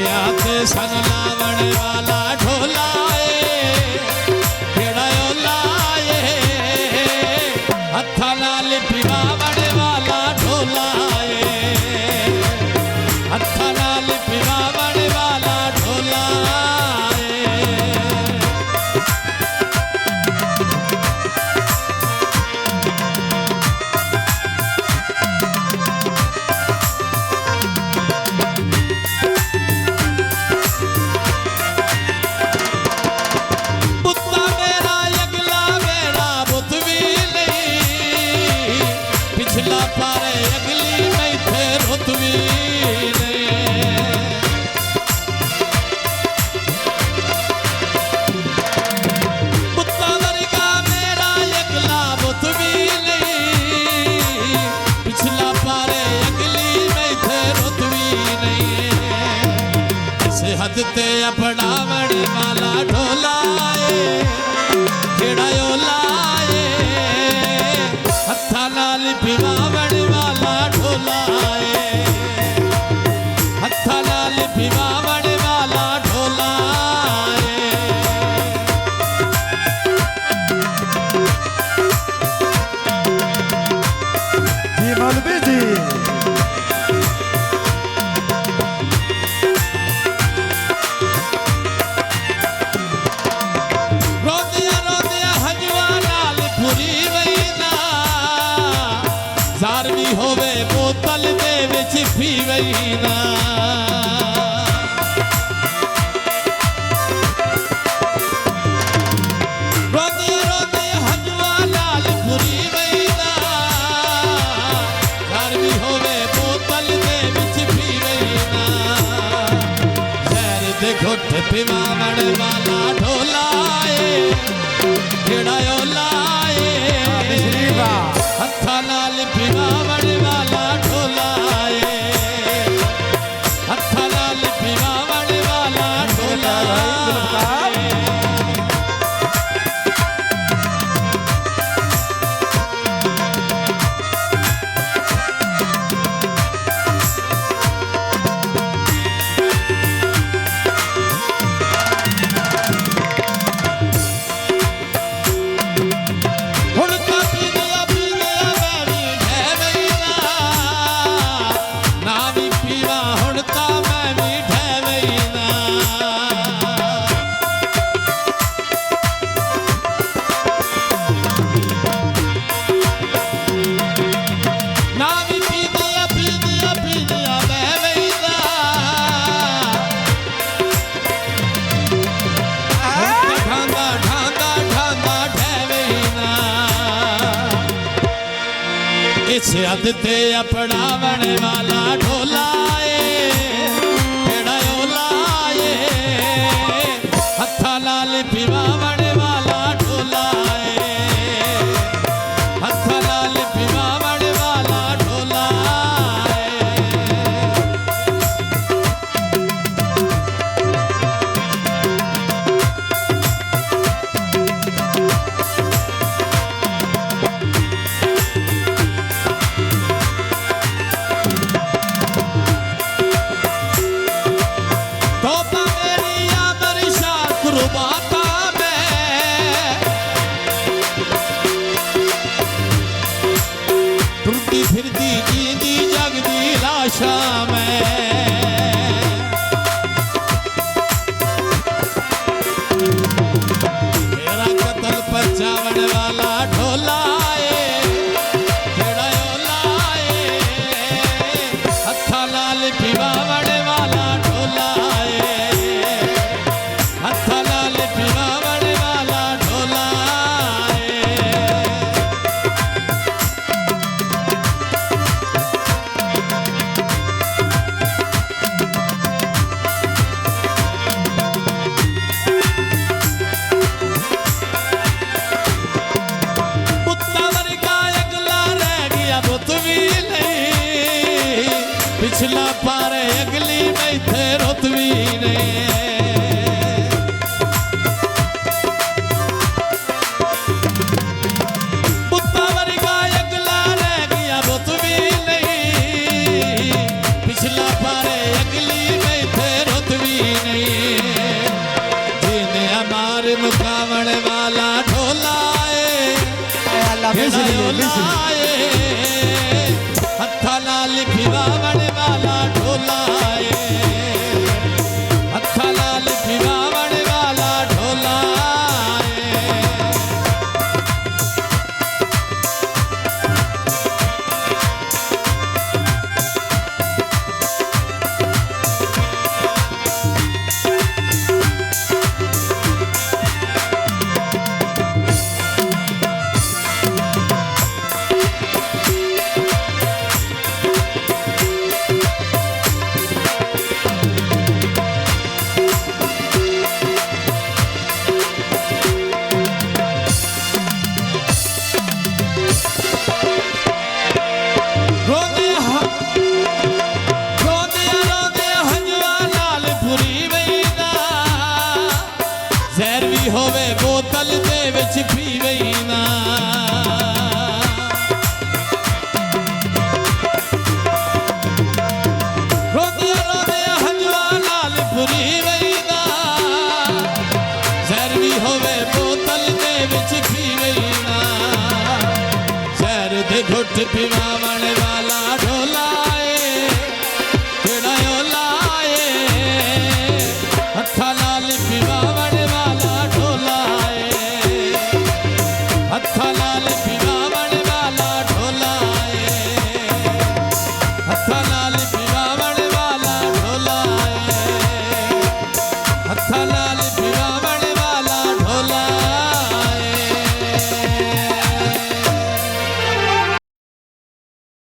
आते संग लावण वाला ढोलाए केड़ा लाए हथा नाल पिवावण वाला ढोलाए हथा नाल पिवावण वाला ढोलाए। पुत्ता मेरा अगला मेरा बुत भी नहीं पिछला पारे अगली नहीं थे रुत भी हद ते अपनावण वाला ढोलाए केड़ा लाए हथा नाल पिवावण वाला ढोलाए हथा नाल पिवावण वाला ढोलाए। जी मौलवी जी जारवी होवे बोतल दे विच पीवई ना रोंदी रोंदी हजवा लाल पुरी वई ना जारवी होवे बोतल दे विच पीवई ना जहर दे घुट पिवावण वाला ढोलाए केड़ा लाए हथा नाल पिवावण वाला ढोलाए हथा नाल पिवावण वाला ढोलाए। इस हद ते अपनावण वाला ढोलाए केड़ा लाए हथा नाल पिवावण वाला ढोलाए हथा नाल पिवावण वाला ढोलाए। टुरदी फिरदी जींदी जगदी लाशा में मेरा कतल पचावण वाला ढोलाए केड़ा लाए हथा नाल पिवावण वाला ढोलाए हथा नाल पिवावण वाला ढोलाए। पिछला पारे अगली नहीं थे रुतवी ने पुत्ता वर्गा अगला रह गया रुतवी नहीं पिछला पारे अगली नहीं थे रुतवी इसलिए लाए हत्था नाल फिरावण वाला ढोला है हत्था नाल फिरावण वाला ढोला है होवे बोतल दे विच पीवे ना रोंदिया रोंदिया हंजुआ नाल भुरी वईदा जहर भी होवे बोतल दे विच पीवे ना जहर दे घुट पीवा